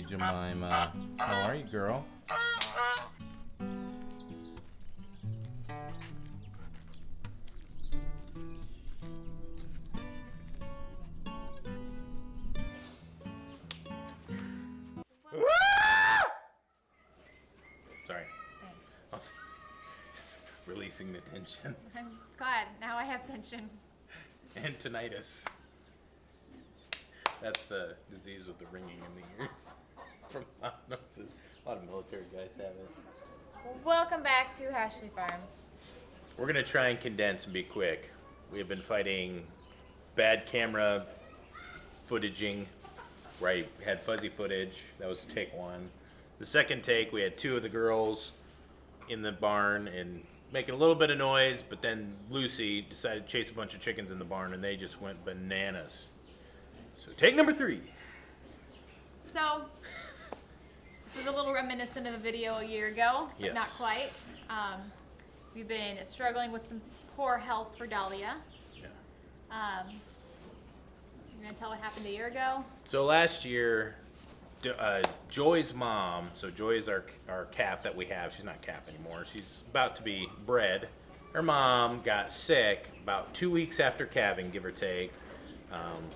Jemima. How are you, girl? Sorry. Thanks. I was just releasing the tension. I'm glad. Now I have tension. And tinnitus. That's the disease with the ringing in the ears. From loud noises. A lot of military guys have it. Welcome back to Ashley Farms. We're going to try and condense and be quick. We have been fighting bad camera footaging, where I had fuzzy footage. That was take one. The second take, we had two of the girls in the barn and making a little bit of noise, but then Lucy decided to chase a bunch of chickens in the barn and they just went bananas. So take number 3. So, this is a little reminiscent of a video a year ago, but Yes. not quite. We've been struggling with some poor health for Dahlia. Yeah. You're going to tell what happened a year ago? So last year, Joy's mom, so Joy is our calf that we have. She's not calf anymore. She's about to be bred. Her mom got sick about 2 weeks after calving, give or take.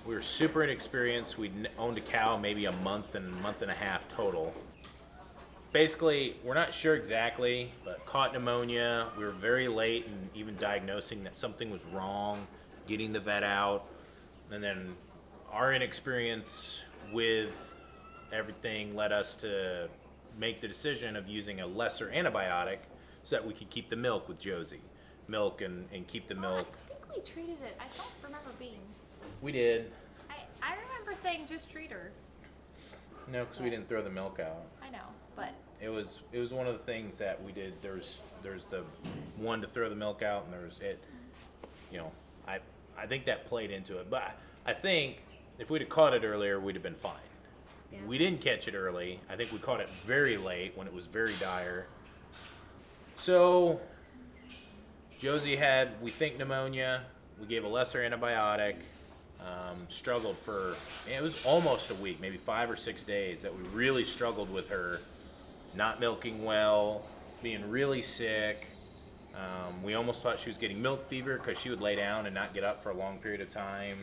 We were super inexperienced. We'd owned a cow maybe a month and a half total. Basically, we're not sure exactly, but caught pneumonia. We were very late in even diagnosing that something was wrong, getting the vet out. And then our inexperience with everything led us to make the decision of using a lesser antibiotic so that we could keep the milk with Josie. Milk and keep the milk. I think we treated it. I don't remember being. We did. I remember saying just treat her. No, because we didn't throw the milk out. I know, but It was one of the things that we did. There's the one to throw the milk out, and there's it. You know, I think that played into it. But I think if we'd have caught it earlier, we'd have been fine. yeah. We didn't catch it early. I think we caught it very late when it was very dire. So Josie had, we think, pneumonia. We gave a lesser antibiotic. Struggled for, it was almost a week, maybe 5 or 6 days that we really struggled with her. Not milking well, being really sick. We almost thought she was getting milk fever because she would lay down and not get up for a long period of time.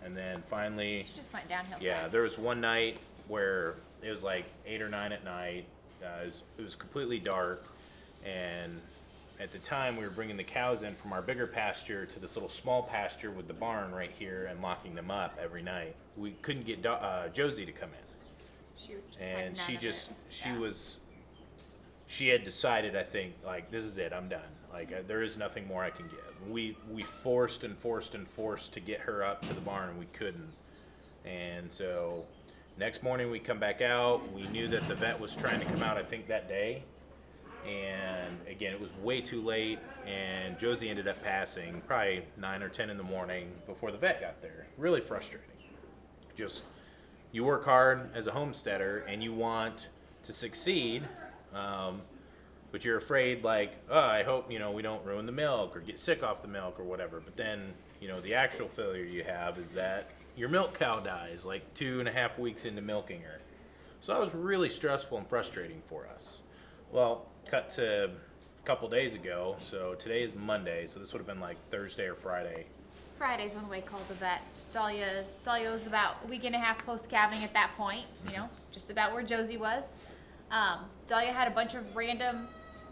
And then finally, She just went downhill. yeah, fast. there was one night where it was like 8 or 9 at night. It was completely dark, and at the time we were bringing the cows in from our bigger pasture to this little small pasture with the barn right here and locking them up every night. We couldn't get Josie to come in. She just And had none she of just it. she had decided, I think, like, this is it, I'm done, like there is nothing more I can give. We forced to get her up to the barn, and we couldn't. And so next morning we come back out. We knew that the vet was trying to come out, I think, that day, and again it was way too late, and Josie ended up passing probably 9 or 10 in the morning before the vet got there. Really frustrating. Just, you work hard as a homesteader and you want to succeed, but you're afraid, like, oh, I hope, we don't ruin the milk or get sick off the milk or whatever. But then, the actual failure you have is that your milk cow dies like 2.5 weeks into milking her. So that was really stressful and frustrating for us. Well, cut to a couple days ago. So today is Monday, so this would have been like Thursday or Friday. Friday's when we called the vet. Dahlia was about a week and a half post-calving at that point, just about where Josie was. Dahlia had a bunch of random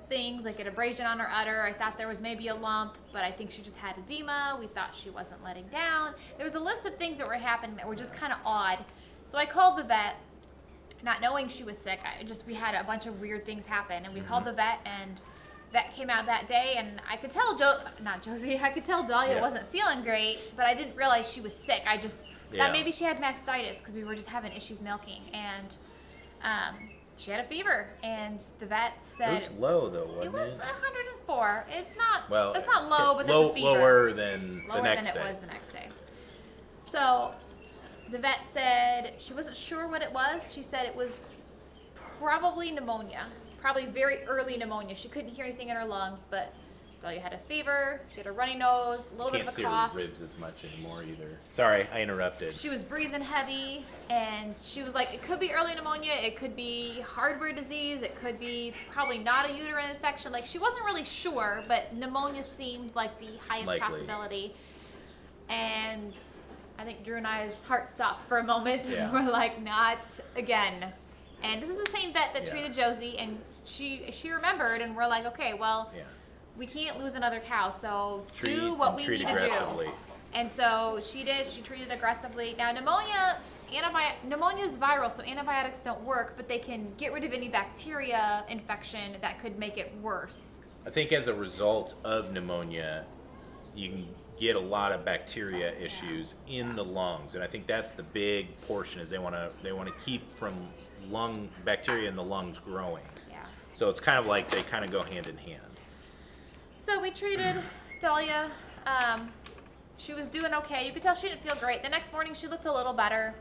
things, like an abrasion on her udder. I thought there was maybe a lump, but I think she just had edema. We thought she wasn't letting down. There was a list of things that were happening that were just kind of odd. So I called the vet, not knowing she was sick. We had a bunch of weird things happen, and we called the vet, and vet came out that day, and I could tell I could tell Dahlia wasn't feeling great, but I didn't realize she was sick. I just thought maybe she had mastitis because we were just having issues milking, and she had a fever, and the vet said It was low though, wasn't it? it was 104. It's not. Well, that's not low, but that's a fever. Lower than Lower the next than it day. was the next day. So the vet said she wasn't sure what it was. She said it was probably pneumonia, probably very early pneumonia. She couldn't hear anything in her lungs, but Dahlia had a fever, she had a runny nose, a little bit Can't of a see cough. her ribs as much anymore either. Sorry, I interrupted. She was breathing heavy, and she was like, it could be early pneumonia, it could be hardware disease, it could be probably not a uterine infection. Like, she wasn't really sure, but pneumonia seemed like the highest Likely. possibility. And I think Drew and I's heart stopped for a moment. Yeah. We're like, not again. And this is the same vet that Yeah. treated Josie, and she remembered, and we're like, okay, well, Yeah. we can't lose another cow, so Treat do what and we treat need to aggressively. do. And so she did. She treated aggressively. Now, pneumonia is viral, so antibiotics don't work, but they can get rid of any bacteria infection that could make it worse. I think as a result of pneumonia, you can get a lot of bacteria issues in the lungs, and I think that's the big portion. Is they want to keep from lung bacteria in the lungs growing. Yeah. So it's kind of like they kind of go hand in hand. So we treated Dahlia. She was doing okay. You could tell she didn't feel great. The next morning she looked a little better,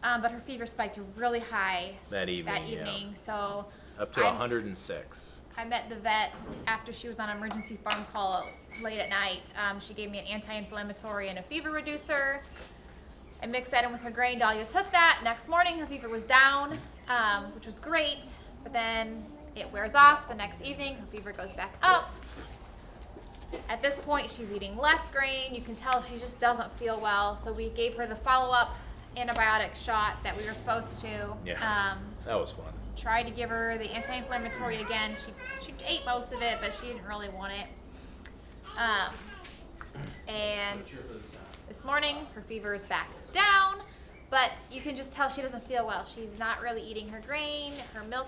but her fever spiked really high That evening. evening. So Up to 106. I met the vet after she was on an emergency farm call late at night. She gave me an anti-inflammatory and a fever reducer. I mixed that in with her grain. Dahlia took that. Next morning her fever was down, which was great. But then it wears off. The next evening her fever goes back up. At this point she's eating less grain. You can tell she just doesn't feel well. So we gave her the follow-up antibiotic shot that we were supposed to. Yeah. That was fun. Tried to give her the anti-inflammatory again. She ate most of it, but she didn't really want it. And this morning, her fever is back down, but you can just tell she doesn't feel well. She's not really eating her grain. Her milk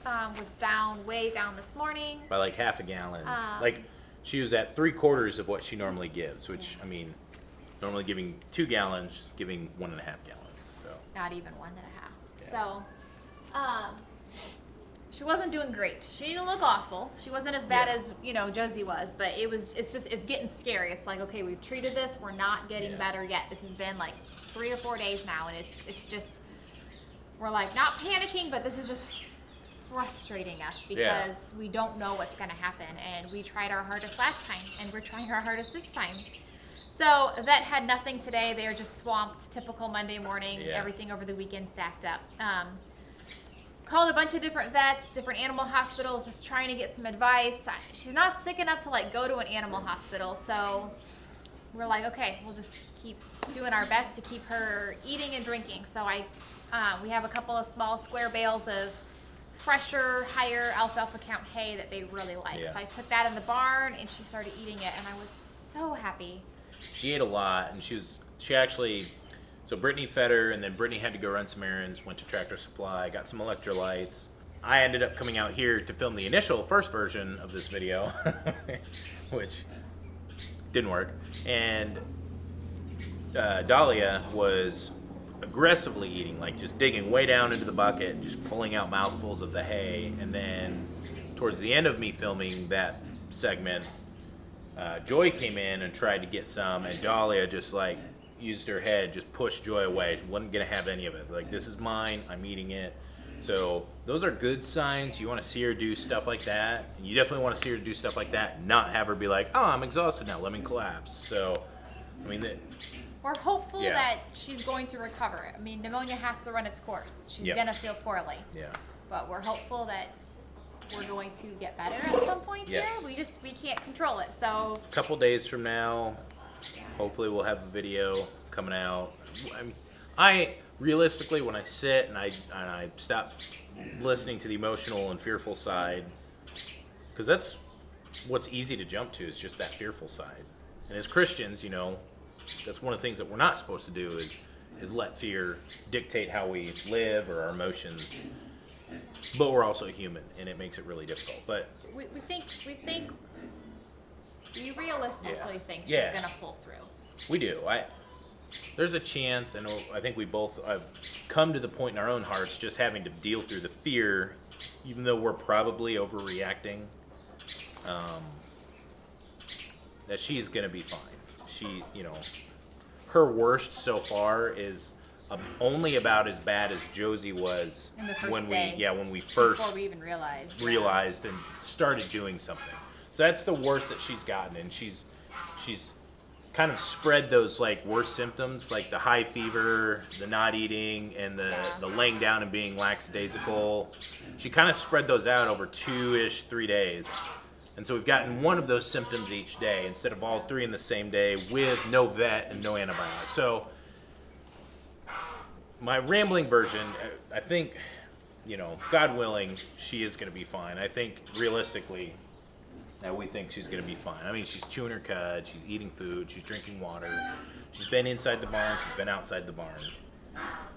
was down, way down this morning. By like half a gallon. Like she was at 3/4 of what she normally gives, which I mean, normally giving 2 gallons, giving 1.5 gallons. So Not even 1.5. Yeah. So, she wasn't doing great. She didn't look awful. She wasn't as bad Yeah. as, Josie was, but it's getting scary. It's like, okay, we've treated this. We're not getting Yeah. better yet. This has been like 3 or 4 days now, and it's just, we're like not panicking, but this is just frustrating us because Yeah. we don't know what's going to happen, and we tried our hardest last time, and we're trying our hardest this time. So vet had nothing today. They were just swamped. Typical Monday morning. Yeah. Everything over the weekend stacked up. Called a bunch of different vets, different animal hospitals, just trying to get some advice. She's not sick enough to like go to an animal hospital, so we're like, okay, we'll just keep doing our best to keep her eating and drinking. So we have a couple of small square bales of fresher, higher alfalfa count hay that they really like. Yeah. So I took that in the barn, and she started eating it, and I was so happy. she ate a lot, and she actually. So Brittany fed her, and then Brittany had to go run some errands, went to Tractor Supply, got some electrolytes. I ended up coming out here to film the first version of this video, which didn't work. And Dahlia was aggressively eating, like just digging way down into the bucket, just pulling out mouthfuls of the hay. And then towards the end of me filming that segment, Joy came in and tried to get some, and Dahlia just like used her head, just pushed Joy away. Wasn't gonna have any of it. Like, this is mine, I'm eating it. So those are good signs. You want to see her do stuff like that, and you definitely want to see her do stuff like that, not have her be like, oh, I'm exhausted now, let me collapse. So I mean, We're hopeful Yeah. that she's going to recover. I mean, pneumonia has to run its course. She's Yep. gonna feel poorly, yeah. but we're hopeful that we're going to get better at some point Yes. here. We can't control it. So A couple days from now, hopefully we'll have a video coming out. I realistically, when I sit and I stop listening to the emotional and fearful side, because that's what's easy to jump to, is just that fearful side. And as Christians, that's one of the things that we're not supposed to do is let fear dictate how we live or our emotions. But we're also human, and it makes it really difficult. But we realistically Yeah. think she's Yeah. gonna pull through. we do. There's a chance, and I think we both have come to the point in our own hearts just having to deal through the fear, even though we're probably overreacting, that she's going to be fine. She, her worst so far is only about as bad as Josie was In the first when day. when we first Before we even realized. realized and started doing something. So that's the worst that she's gotten, and she's kind of spread those like worst symptoms, like the high fever, the not eating, and the laying down and being lackadaisical. She kind of spread those out over 3 days. And so we've gotten one of those symptoms each day instead of all 3 in the same day with no vet and no antibiotics. So my rambling version, I think, God willing, she is going to be fine. I think realistically, we think she's going to be fine. I mean, she's chewing her cud, she's eating food, she's drinking water, she's been inside the barn, she's been outside the barn.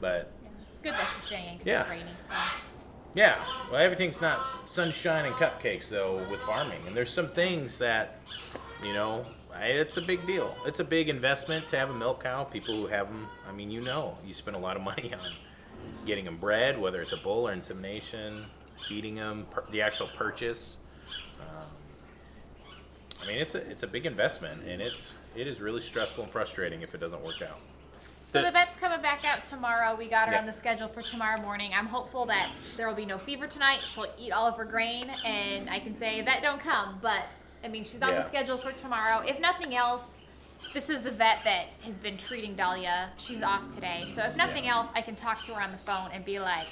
But it's good that she's staying in because it's raining. So. Yeah, well, everything's not sunshine and cupcakes, though, with farming. And there's some things that, it's a big deal. It's a big investment to have a milk cow. People who have them, I mean, you spend a lot of money on getting them bred, whether it's a bull or insemination, feeding them, the actual purchase. I mean, it's a big investment, and it is really stressful and frustrating if it doesn't work out. So the vet's coming back out tomorrow. We got her on the schedule for tomorrow morning. I'm hopeful that there will be no fever tonight. She'll eat all of her grain, and I can say, vet, don't come. But, I mean, she's on the schedule for tomorrow. If nothing else, this is the vet that has been treating Dahlia. She's off today. So if nothing else, I can talk to her on the phone and be like,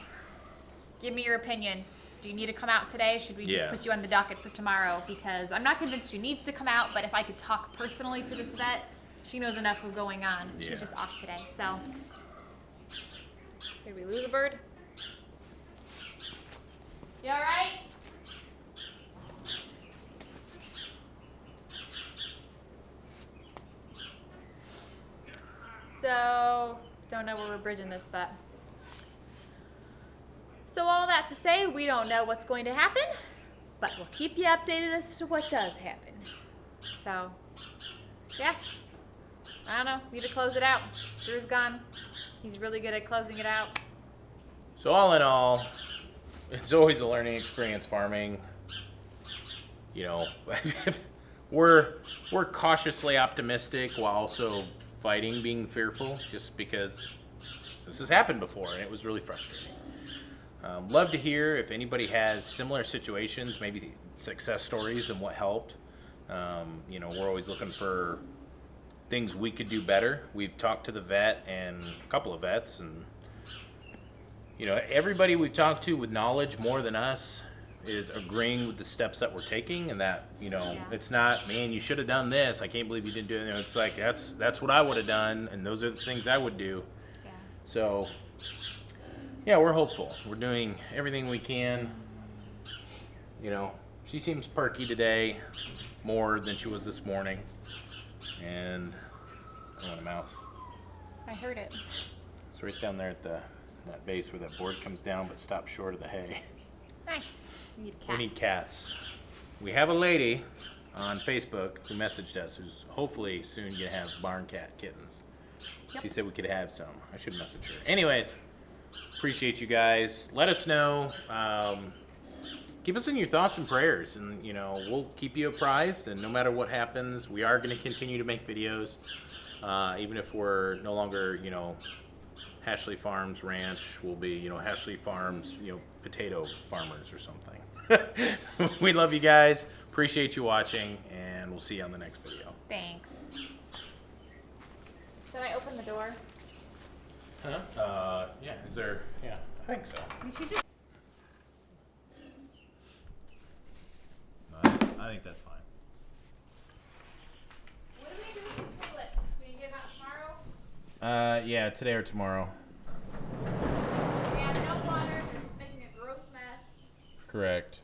give me your opinion. Do you need to come out today? Should we just put you on the docket for tomorrow? Because I'm not convinced she needs to come out, but if I could talk personally to this vet, she knows enough of going on. She's just off today. So, did we lose a bird? You all right? So, don't know where we're bridging this, but. So all that to say, we don't know what's going to happen, but we'll keep you updated as to what does happen. So, yeah. I don't know. Need to close it out. Drew's gone. He's really good at closing it out. So all in all, it's always a learning experience farming. We're cautiously optimistic while also fighting being fearful, just because this has happened before and it was really frustrating. Love to hear if anybody has similar situations, maybe success stories and what helped. We're always looking for things we could do better. We've talked to the vet and a couple of vets, and everybody we've talked to with knowledge more than us is agreeing with the steps that we're taking, and that it's not, man, you should have done this, I can't believe you didn't do it. It's like that's what I would have done, and those are the things I would do. So we're hopeful. We're doing everything we can. She seems perky today, more than she was this morning. And I want a mouse. I heard it. It's right down there at that base where that board comes down, but stops short of the hay. Nice. We need cats. We need cats. We have a lady on Facebook who messaged us who's hopefully soon going to have barn cat kittens. Yep. She said we could have some. I should message her. Anyways, appreciate you guys. Let us know. Keep us in your thoughts and prayers, and we'll keep you apprised. And no matter what happens, we are going to continue to make videos, even if we're no longer Hashley Farms Ranch. We'll be Hashley Farms potato farmers or something. We love you guys. Appreciate you watching, and we'll see you on the next video. Thanks. Should I open the door? Huh? Yeah. Is there? Yeah, I think so. You should just. I think that's fine. What do we do with these piglets? We can get them out tomorrow? Yeah, today or tomorrow. We have no water. They're just making a gross mess. Correct.